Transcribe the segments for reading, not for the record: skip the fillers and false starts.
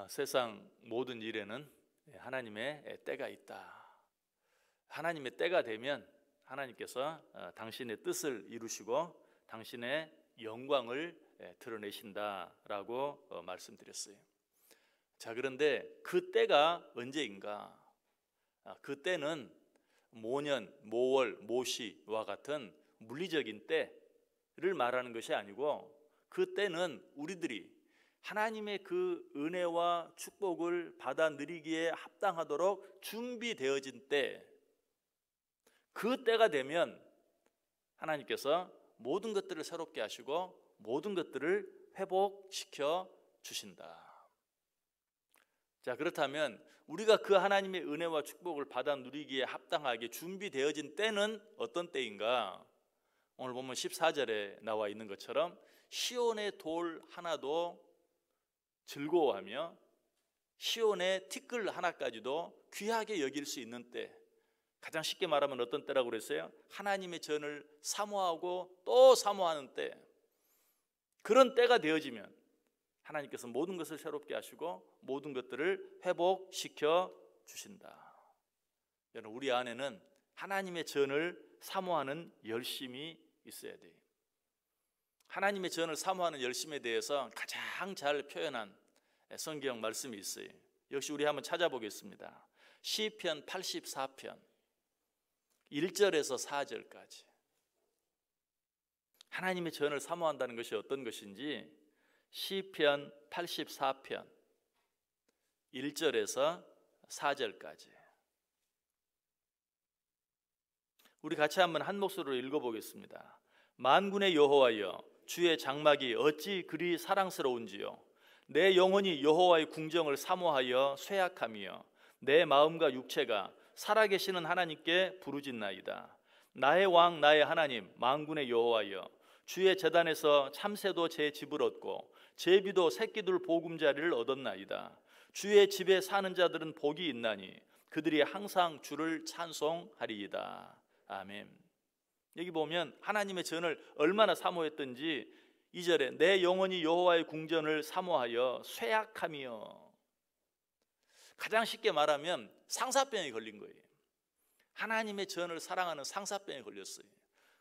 세상 모든 일에는 하나님의 때가 있다. 하나님의 때가 되면 하나님께서 당신의 뜻을 이루시고 당신의 영광을 드러내신다라고 말씀드렸어요. 자, 그런데 그 때가 언제인가? 그 때는 모년, 모월, 모시와 같은 물리적인 때를 말하는 것이 아니고 그 때는 우리들이 하나님의 그 은혜와 축복을 받아 누리기에 합당하도록 준비되어진 때, 그 때가 되면 하나님께서 모든 것들을 새롭게 하시고 모든 것들을 회복시켜 주신다. 자, 그렇다면 우리가 그 하나님의 은혜와 축복을 받아 누리기에 합당하게 준비되어진 때는 어떤 때인가? 오늘 보면 14절에 나와 있는 것처럼 시온의 돌 하나도 즐거워하며 시온의 티끌 하나까지도 귀하게 여길 수 있는 때, 가장 쉽게 말하면 어떤 때라고 그랬어요? 하나님의 전을 사모하고 또 사모하는 때. 그런 때가 되어지면 하나님께서 모든 것을 새롭게 하시고 모든 것들을 회복시켜 주신다. 여러분, 우리 안에는 하나님의 전을 사모하는 열심이 있어야 돼요. 하나님의 전을 사모하는 열심에 대해서 가장 잘 표현한 성경 말씀이 있어요. 역시 우리 한번 찾아보겠습니다. 시편 84편 1절에서 4절까지. 하나님의 전을 사모한다는 것이 어떤 것인지 시편 84편 1절에서 4절까지 우리 같이 한번 한 목소리로 읽어보겠습니다. 만군의 여호와여, 주의 장막이 어찌 그리 사랑스러운지요. 내 영혼이 여호와의 궁정을 사모하여 쇠약하며 내 마음과 육체가 살아계시는 하나님께 부르짖나이다. 나의 왕 나의 하나님 만군의 여호와여, 주의 제단에서 참새도 제 집을 얻고 제비도 새끼들 보금자리를 얻었나이다. 주의 집에 사는 자들은 복이 있나니 그들이 항상 주를 찬송하리이다. 아멘. 여기 보면 하나님의 전을 얼마나 사모했던지 2절에 내 영혼이 여호와의 궁전을 사모하여 쇠약하며, 가장 쉽게 말하면 상사병에 걸린 거예요. 하나님의 전을 사랑하는 상사병에 걸렸어요.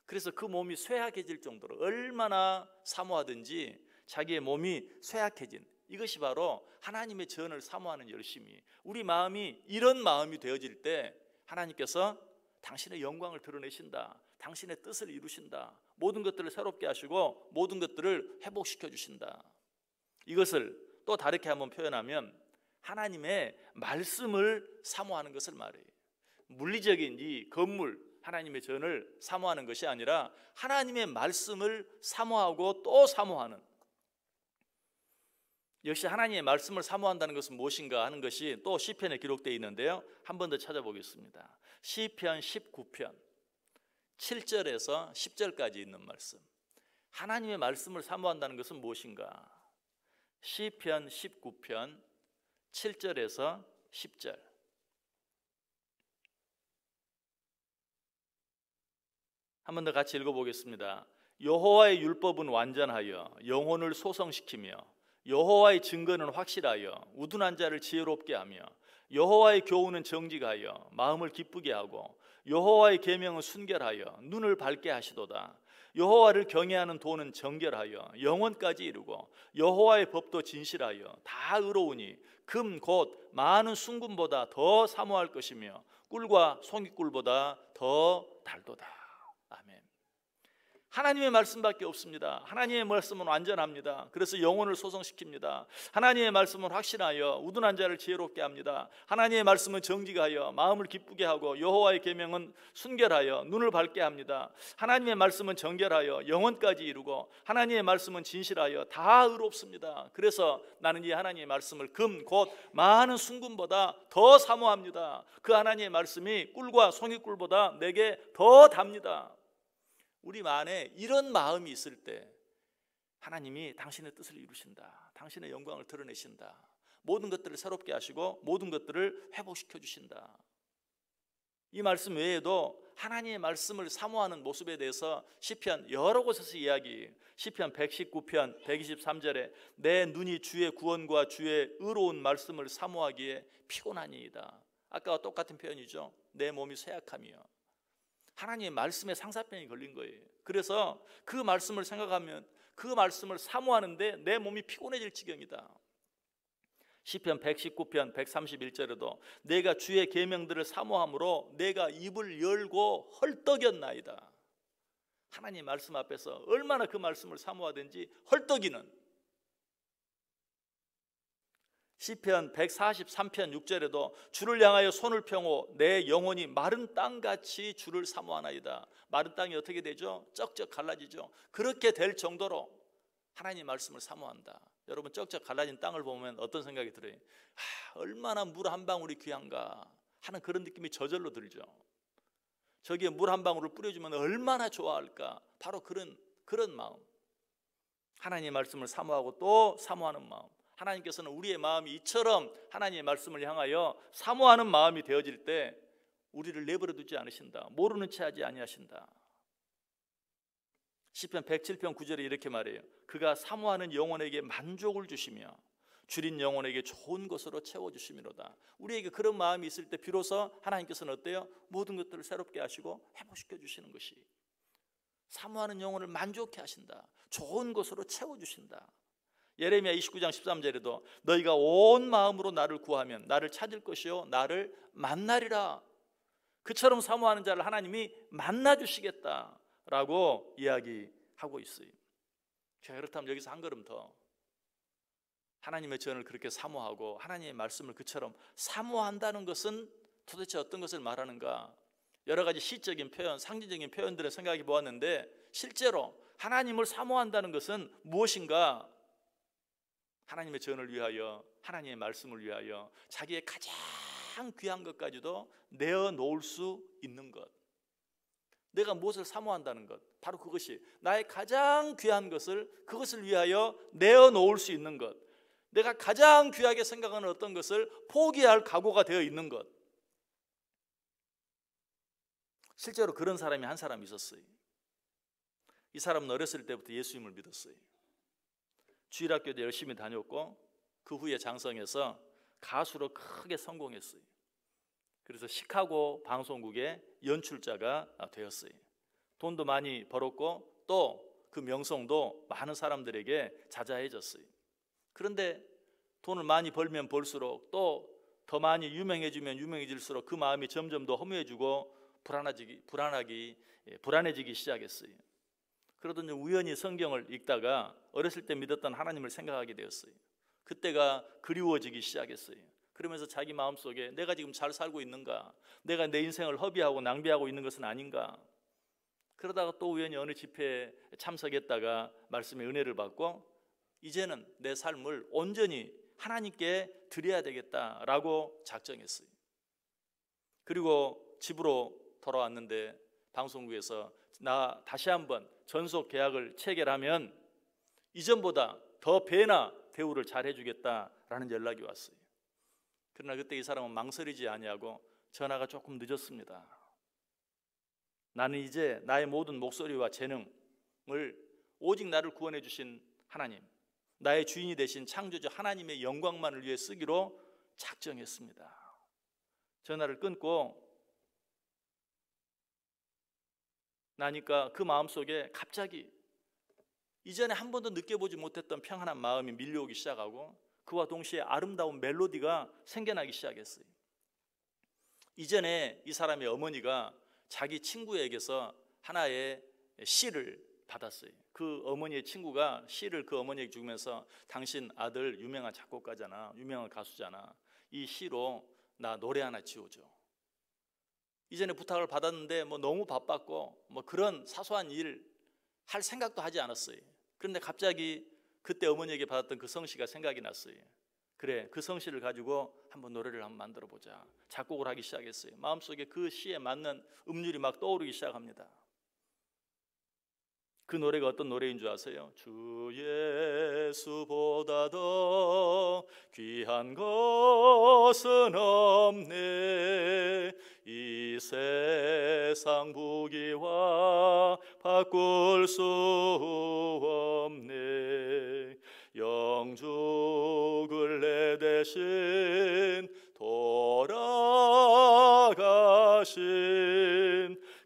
그래서 그 몸이 쇠약해질 정도로 얼마나 사모하든지 자기의 몸이 쇠약해진, 이것이 바로 하나님의 전을 사모하는 열심이, 우리 마음이 이런 마음이 되어질 때 하나님께서 당신의 영광을 드러내신다, 당신의 뜻을 이루신다, 모든 것들을 새롭게 하시고 모든 것들을 회복시켜 주신다. 이것을 또 다르게 한번 표현하면 하나님의 말씀을 사모하는 것을 말해요. 물리적인 이 건물, 하나님의 전을 사모하는 것이 아니라 하나님의 말씀을 사모하고 또 사모하는, 역시 하나님의 말씀을 사모한다는 것은 무엇인가 하는 것이 또 시편에 기록되어 있는데요, 한 번 더 찾아보겠습니다. 시편 19편 7절에서 10절까지 있는 말씀. 하나님의 말씀을 사모한다는 것은 무엇인가? 시편 19편 7절에서 10절. 한 번 더 같이 읽어보겠습니다. 여호와의 율법은 완전하여 영혼을 소성시키며 여호와의 증거는 확실하여 우둔한 자를 지혜롭게 하며 여호와의 교훈은 정직하여 마음을 기쁘게 하고 여호와의 계명은 순결하여 눈을 밝게 하시도다. 여호와를 경외하는 도는 정결하여 영원까지 이루고 여호와의 법도 진실하여 다 의로우니 금 곧 많은 순금보다 더 사모할 것이며 꿀과 송이꿀보다 더 달도다. 아멘. 하나님의 말씀밖에 없습니다. 하나님의 말씀은 완전합니다. 그래서 영혼을 소성시킵니다. 하나님의 말씀은 확신하여 우둔한 자를 지혜롭게 합니다. 하나님의 말씀은 정직하여 마음을 기쁘게 하고 여호와의 계명은 순결하여 눈을 밝게 합니다. 하나님의 말씀은 정결하여 영혼까지 이루고 하나님의 말씀은 진실하여 다 의롭습니다. 그래서 나는 이 하나님의 말씀을 금 곧 많은 순금보다 더 사모합니다. 그 하나님의 말씀이 꿀과 송이꿀보다 내게 더 답니다. 우리 안에 이런 마음이 있을 때 하나님이 당신의 뜻을 이루신다, 당신의 영광을 드러내신다, 모든 것들을 새롭게 하시고 모든 것들을 회복시켜 주신다. 이 말씀 외에도 하나님의 말씀을 사모하는 모습에 대해서 시편 여러 곳에서 이야기해요. 시편 119편 123절에 내 눈이 주의 구원과 주의 의로운 말씀을 사모하기에 피곤하니이다. 아까와 똑같은 표현이죠. 내 몸이 쇠약하며. 하나님의 말씀에 상사병이 걸린 거예요. 그래서 그 말씀을 생각하면 그 말씀을 사모하는데 내 몸이 피곤해질 지경이다. 시편 119편 131절에도 내가 주의 계명들을 사모함으로 내가 입을 열고 헐떡였나이다. 하나님 말씀 앞에서 얼마나 그 말씀을 사모하든지 헐떡이는. 시편 143편 6절에도 주를 향하여 손을 펴고 내 영혼이 마른 땅같이 주를 사모하나이다. 마른 땅이 어떻게 되죠? 쩍쩍 갈라지죠. 그렇게 될 정도로 하나님 말씀을 사모한다. 여러분, 쩍쩍 갈라진 땅을 보면 어떤 생각이 들어요? 얼마나 물 한 방울이 귀한가 하는 그런 느낌이 저절로 들죠. 저기에 물 한 방울을 뿌려주면 얼마나 좋아할까. 바로 그런 마음, 하나님의 말씀을 사모하고 또 사모하는 마음. 하나님께서는 우리의 마음이 이처럼 하나님의 말씀을 향하여 사모하는 마음이 되어질 때 우리를 내버려 두지 않으신다. 모르는 채 하지 아니하신다. 시편 107편 9절에 이렇게 말해요. 그가 사모하는 영혼에게 만족을 주시며 줄인 영혼에게 좋은 것으로 채워주시미로다. 우리에게 그런 마음이 있을 때 비로소 하나님께서는 어때요? 모든 것들을 새롭게 하시고 회복시켜 주시는 것이, 사모하는 영혼을 만족해 하신다. 좋은 것으로 채워주신다. 예레미야 29장 13절에도 너희가 온 마음으로 나를 구하면 나를 찾을 것이요 나를 만나리라. 그처럼 사모하는 자를 하나님이 만나주시겠다라고 이야기하고 있어요. 자, 그렇다면 여기서 한 걸음 더 하나님의 전을 그렇게 사모하고 하나님의 말씀을 그처럼 사모한다는 것은 도대체 어떤 것을 말하는가? 여러 가지 시적인 표현, 상징적인 표현들을 생각해 보았는데 실제로 하나님을 사모한다는 것은 무엇인가? 하나님의 전을 위하여, 하나님의 말씀을 위하여 자기의 가장 귀한 것까지도 내어놓을 수 있는 것. 내가 무엇을 사모한다는 것, 바로 그것이 나의 가장 귀한 것을, 그것을 위하여 내어놓을 수 있는 것. 내가 가장 귀하게 생각하는 어떤 것을 포기할 각오가 되어 있는 것. 실제로 그런 사람이 한 사람 있었어요. 이 사람은 어렸을 때부터 예수님을 믿었어요. 주일학교도 열심히 다녔고 그 후에 장성해서 가수로 크게 성공했어요. 그래서 시카고 방송국의 연출자가 되었어요. 돈도 많이 벌었고 또 그 명성도 많은 사람들에게 자자해졌어요. 그런데 돈을 많이 벌면 벌수록 또 더 많이 유명해지면 유명해질수록 그 마음이 점점 더 허무해지고 불안해지기 시작했어요. 그러더니 우연히 성경을 읽다가 어렸을 때 믿었던 하나님을 생각하게 되었어요. 그때가 그리워지기 시작했어요. 그러면서 자기 마음속에 내가 지금 잘 살고 있는가? 내가 내 인생을 허비하고 낭비하고 있는 것은 아닌가? 그러다가 또 우연히 어느 집회에 참석했다가 말씀의 은혜를 받고 이제는 내 삶을 온전히 하나님께 드려야 되겠다라고 작정했어요. 그리고 집으로 돌아왔는데 방송국에서 나 다시 한번 전속 계약을 체결하면 이전보다 더 배나 대우를 잘 해주겠다라는 연락이 왔어요. 그러나 그때 이 사람은 망설이지 아니하고 전화가 조금 늦었습니다. 나는 이제 나의 모든 목소리와 재능을 오직 나를 구원해 주신 하나님, 나의 주인이 되신 창조주 하나님의 영광만을 위해 쓰기로 작정했습니다. 전화를 끊고 나니까 그 마음속에 갑자기 이전에 한 번도 느껴보지 못했던 평안한 마음이 밀려오기 시작하고 그와 동시에 아름다운 멜로디가 생겨나기 시작했어요. 이전에 이 사람의 어머니가 자기 친구에게서 하나의 시를 받았어요. 그 어머니의 친구가 시를 그 어머니에게 주면서 당신 아들 유명한 작곡가잖아, 유명한 가수잖아, 이 시로 나 노래 하나 지어줘. 이전에 부탁을 받았는데 너무 바빴고 그런 사소한 일 할 생각도 하지 않았어요. 그런데 갑자기 그때 어머니에게 받았던 그 성시가 생각이 났어요. 그래, 그 성시를 가지고 한번 노래를 한번 만들어 보자. 작곡을 하기 시작했어요. 마음속에 그 시에 맞는 음률이 막 떠오르기 시작합니다. 그 노래가 어떤 노래인 줄 아세요? 주 예수보다 더 귀한 것은 없네, 이 이 세상 부귀와 바꿀 수 없네. 영죽을 내 대신 돌아가신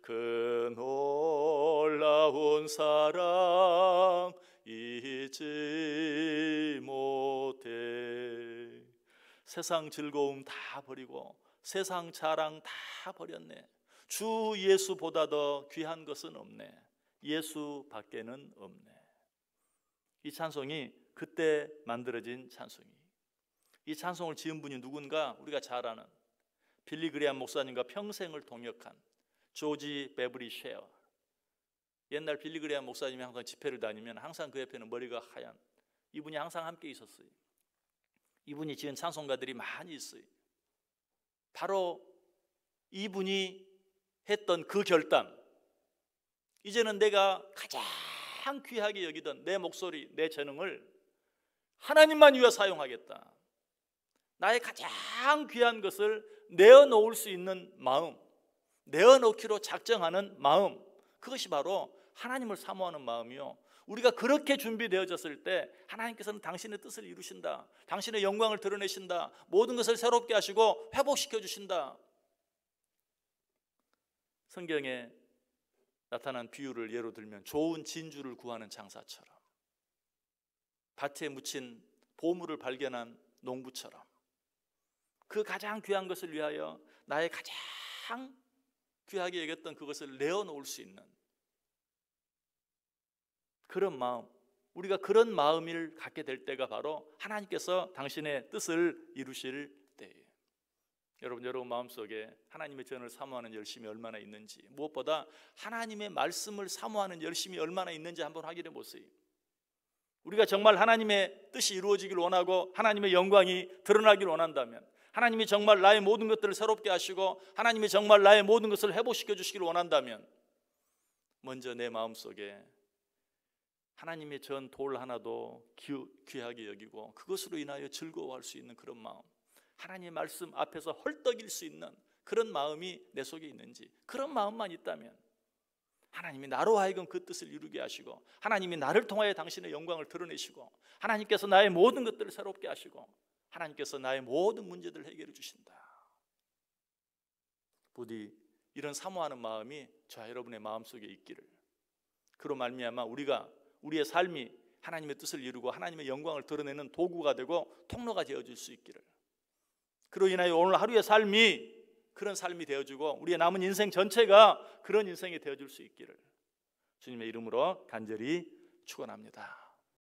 그 놀라운 사랑 잊지 못해. 세상 즐거움 다 버리고 세상 자랑 다 버렸네. 주 예수보다 더 귀한 것은 없네. 예수 밖에는 없네. 이 찬송이 그때 만들어진 찬송이. 이 찬송을 지은 분이 누군가 우리가 잘 아는 빌리 그레이엄 목사님과 평생을 동역한 조지 베브리 쉐어. 옛날 빌리 그레이엄 목사님이 항상 집회를 다니면 항상 그 옆에는 머리가 하얀 이분이 항상 함께 있었어요. 이분이 지은 찬송가들이 많이 있어요. 바로 이분이 했던 그 결단, 이제는 내가 가장 귀하게 여기던 내 목소리, 내 재능을 하나님만 위해 사용하겠다. 나의 가장 귀한 것을 내어놓을 수 있는 마음, 내어놓기로 작정하는 마음, 그것이 바로 하나님을 사모하는 마음이요. 우리가 그렇게 준비되어졌을 때 하나님께서는 당신의 뜻을 이루신다. 당신의 영광을 드러내신다. 모든 것을 새롭게 하시고 회복시켜 주신다. 성경에 나타난 비유를 예로 들면 좋은 진주를 구하는 장사처럼, 밭에 묻힌 보물을 발견한 농부처럼 그 가장 귀한 것을 위하여 나의 가장 귀하게 여겼던 그것을 내어놓을 수 있는 그런 마음, 우리가 그런 마음을 갖게 될 때가 바로 하나님께서 당신의 뜻을 이루실 때예요. 여러분 마음속에 하나님의 전을 사모하는 열심이 얼마나 있는지, 무엇보다 하나님의 말씀을 사모하는 열심이 얼마나 있는지 한번 확인해 보세요. 우리가 정말 하나님의 뜻이 이루어지길 원하고 하나님의 영광이 드러나길 원한다면, 하나님이 정말 나의 모든 것들을 새롭게 하시고 하나님이 정말 나의 모든 것을 회복시켜 주시길 원한다면, 먼저 내 마음속에 하나님의 전 돌 하나도 귀하게 여기고 그것으로 인하여 즐거워할 수 있는 그런 마음, 하나님의 말씀 앞에서 헐떡일 수 있는 그런 마음이 내 속에 있는지, 그런 마음만 있다면 하나님이 나로 하여금 그 뜻을 이루게 하시고 하나님이 나를 통하여 당신의 영광을 드러내시고 하나님께서 나의 모든 것들을 새롭게 하시고 하나님께서 나의 모든 문제들을 해결해 주신다. 부디 이런 사모하는 마음이 저와 여러분의 마음속에 있기를, 그로 말미암아 우리의 삶이 하나님의 뜻을 이루고 하나님의 영광을 드러내는 도구가 되고 통로가 되어줄 수 있기를, 그로 인하여 오늘 하루의 삶이 그런 삶이 되어주고 우리의 남은 인생 전체가 그런 인생이 되어줄 수 있기를 주님의 이름으로 간절히 축원합니다.